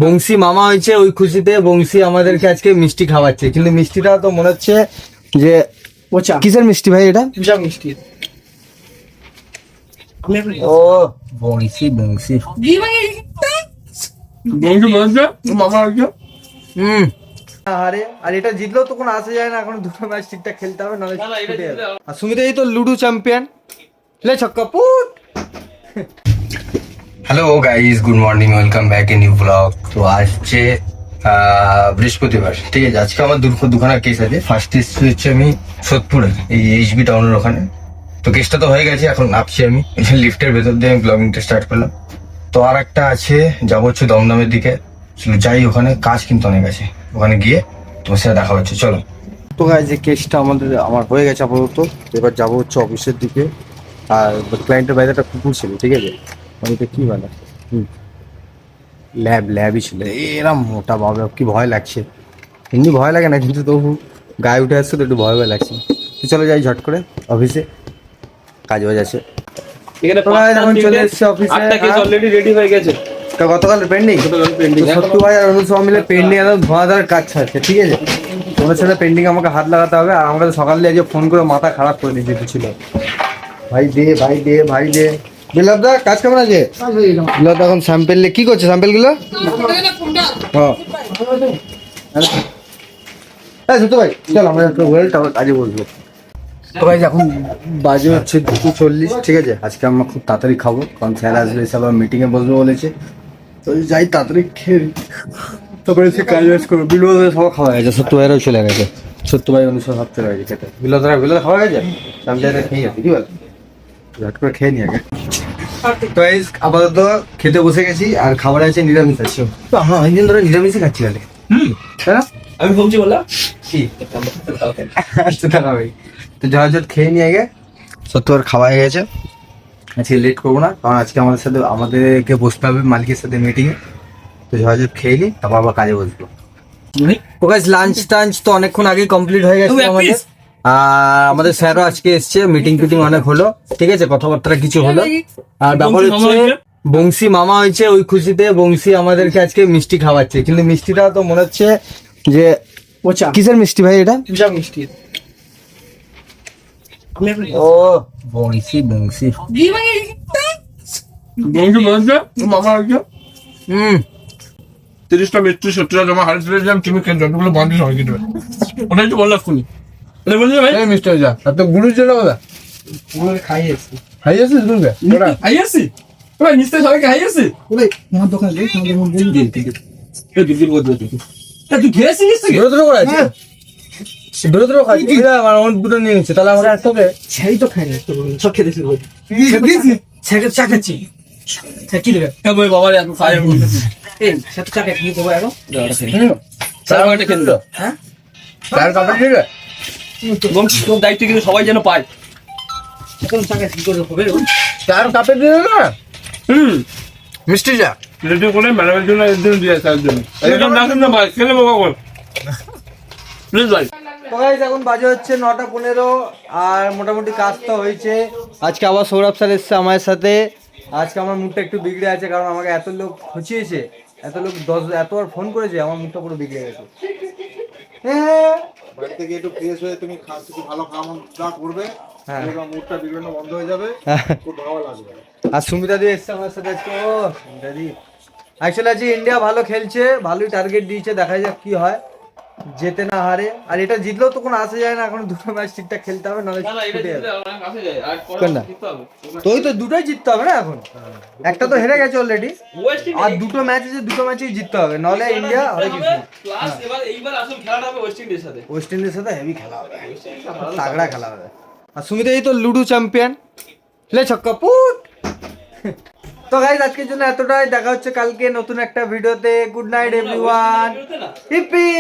বংশী মামা হয়েছে, ওই খুশিতে বংশী আমাদেরকে আজকে মিষ্টি খাওয়াচ্ছে, কিন্তু মিষ্টিটা তো মনে হচ্ছে যে ওচা কিসের মিষ্টি ভাই এটা? পূজা মিষ্টি। ও বংশী বংশী মামা আসবে। আরে আর এটা জিতলেও তো কোনো আসে যায় না, এখন দুটো ম্যাচ ঠিকঠাক খেলতে হবে, নাহলে ছুটে যাবে। আর সুমিত এই তো লুডো চ্যাম্পিয়ন, লে ছক্কা put. Hello guys, good morning, welcome back a new blog. তো আসছে বৃহস্পতিবার, ঠিক আছে। আজকে আমার দুখানা কেস আছে। ফার্স্ট এসেছি হচ্ছে আমি সোদপুরে, এই এইচবি টাউনের ওখানে। তো কেসটা তো হয়ে গেছে, এখন নামছি আমি লিফটের ভেতর দিয়ে, আমি ব্লগিংটা স্টার্ট করলাম। তো আর একটা আছে, যাবো হচ্ছে দমদমের দিকে, যাই ওখানে কাজ কিন্তু অনেক আছে, ওখানে গিয়ে তোমার সাথে দেখা হচ্ছে, চলো। তো গাইস যে কেসটা আমার হয়ে গেছে আপাতত, এবার যাবো হচ্ছে অফিসের দিকে। আর ক্লায়েন্টের বাইরে একটা কুকুর ছিল, ঠিক আছে, ওইটা কি বলে ল্যাবই ছিল। এরম মোটা বাবা, কি ভয় লাগছে। এমনি ভয় লাগে না, কিন্তু তবু গায়ে উঠে আসছে তো একটু ভয় ভয় লাগছে। তো চলো যাই ঝট করে অফিসে, কাজ বাজ আছে। এখানে এখন চলে এসেছে অফিসে, অলরেডি রেডি হয়ে গেছে। তো গতকাল পেন্ডিং সত্যি ভাই আর অনু সব মিলে পেন্ডিং একদম ধোঁয়াধার কাজ ছাড়ছে, ঠিক আছে। তোমার সাথে পেন্ডিং আমাকে হাত লাগাতে হবে। আর আমাকে সকালে আজকে ফোন করে মাথা খারাপ করে দিয়েছে ছিল, ভাই দে ভাই দে ভাই দে। বিলাবদা কাজ কেমন আছে? বিলাবদা এখন স্যাম্পেল কি করছে, স্যাম্পেল গুলো? হ্যাঁ সত্যি ভাই, চল আমরা একটু ওয়েল তারপর কাজে বসবো। তো ভাই এখন বাজে হচ্ছে 2:40, ঠিক আছে। আজকে আমরা খুব তাড়াতাড়ি খাবো, কারণ স্যার আসবে, এসে আবার মিটিংয়ে বসবে বলেছে। তো যাই তাড়াতাড়ি খেয়ে তারপরে সে কাজ বাজ করবো। বিলুদা সব খাওয়া গেছে, সত্য ভাইরাও চলে গেছে, সত্য ভাই অনুসার সব চলে গেছে খেতে। বিলুদা খাওয়া গেছে, আমি যাই খেয়ে যাচ্ছি, কি বল ঝট করে খেয়ে নি আগে। তো আপাতত খেতে বসে গেছি, আর খাবার আছে নিরামিষ আছে। তো আমরা অনেকদিন ধরে নিরামিষই খাচ্ছি তাহলে। তাই না? আমি ভাবছি বললাম কি আচ্ছা দাঁড়া ভাই, তো ঝট খেয়ে নিয়ে আগে। সত্য আর খাওয়া হয়ে গেছে, আজকে লেট করবো না, কারণ আজকে আমাদেরকে বসতে হবে মালিকের সাথে মিটিংয়ে। তো ঝট খেয়ে নি, তারপর আবার কাজে বসবো। ও গাইস, লাঞ্চ টাঞ্চ তো অনেকক্ষণ আগেই কমপ্লিট হয়ে গেছে আমাদের। আর আমাদের স্যারও আজকে এসছে, মিটিং অনেক হলো, ঠিক আছে, কথাবার্তা কিছু হলো। আর ব্যাপার হচ্ছে বংশী মামা হয়েছে, ওই খুশিতে বংশী আমাদেরকে আজকে মিষ্টি খাওয়াচ্ছে, কিন্তু মিষ্টিটা তো মনে হচ্ছে যে ওচা কিসের মিষ্টি ভাই এটা? পূজা মিষ্টি। ও বংশী বংশী মামা আসবে। 30টা মিষ্টি 70টা জমা হারিয়ে দিলাম, তুমি কেন যতগুলো বান্ডিল সবাই কিনবে, ওটাই তো বললাম শুনি। বলছি ভাই এই মিষ্টি যা, আর তো গুরুর জন্য কথা খাইয়েছি খাইয়েছিস দুর্গে ওটা? খাইয়েছি ভাই, নিশ্চয় সবাইকে খাইয়েছি। আমার দোকানে তুই খেয়েছিস দূরে করে আছে, দূরে খাচ্ছি, আমার অনেক দুটো নিয়ে নিচ্ছে, তাহলে আমাকে আসতে হবে। সেই তো খাই না, সব খেতে শুরু করি। চা খাচ্ছি। কি দেবে? ভাই বাবা এত খাই এই সাথে চা খাই, কি দেবো এখন? চারটা খেয়ে দিল। হ্যাঁ তার কাপড় ঠিক আছে, এবং তোর দায়িত্ব কিন্তু সবাই যেন পায়। এখন চা খাই, কি করে হবে? তার কাপড় দিল না মিষ্টি যা। রেডিও করে ম্যাডামের জন্য এর জন্য দিয়ে তার জন্য একদম রাখেন না ভাই, খেলে বাবা বল প্লিজ ভাই। তো গাইস এখন বাজে হচ্ছে 9:15, আর মোটামুটি কাজ তো হয়েছে। আজকে আবার সৌরভ স্যার এসছে আমার সাথে। আজকে আমার মুডটা একটু বিগড়ে আছে, কারণ আমাকে এত লোক খুঁচিয়েছে, এত লোক এতবার ফোন করেছে, আমার মুডটা পুরো বিগড়ে গেছে। হ্যাঁ বাড়ি থেকে একটু ফ্রেশ হয়ে তুমি কিছু ভালো খাওয়া করবে, হ্যাঁ। এবার মুডটা বিগড়ানো বন্ধ হয়ে যাবে, খুব ভালো লাগবে। আর সুমিতা দি এসছে আমার সাথে আজকে। ও দাদি, অ্যাকচুয়ালি আজকে ইন্ডিয়া ভালো খেলছে, ভালোই টার্গেট দিয়েছে, দেখা যাক কি হয়, জেতে না হারে। আর এটা জিতলেও তো কোনো আসে যায় না, এখন দুটো ম্যাচ ঠিকঠাক খেলতে হবে, নাহলে ছুটে যাবে। কোনটা? তো ওই তো দুটোই জিততে হবে না এখন, একটা তো হেরে গেছে অলরেডি, আর দুটো ম্যাচ আছে, দুটো ম্যাচই জিততে হবে, নাহলে ইন্ডিয়া হবে কিছু। ওয়েস্ট ইন্ডিজের সাথে হেভি খেলা হবে, তাগড়া খেলা হবে। আর সুমিত এই তো লুডো চ্যাম্পিয়ন, লে ছক্কা পুট। তো গাইস আজকের জন্য এতটাই, দেখা হচ্ছে কালকে নতুন একটা ভিডিওতে। Good night everyone, hippie.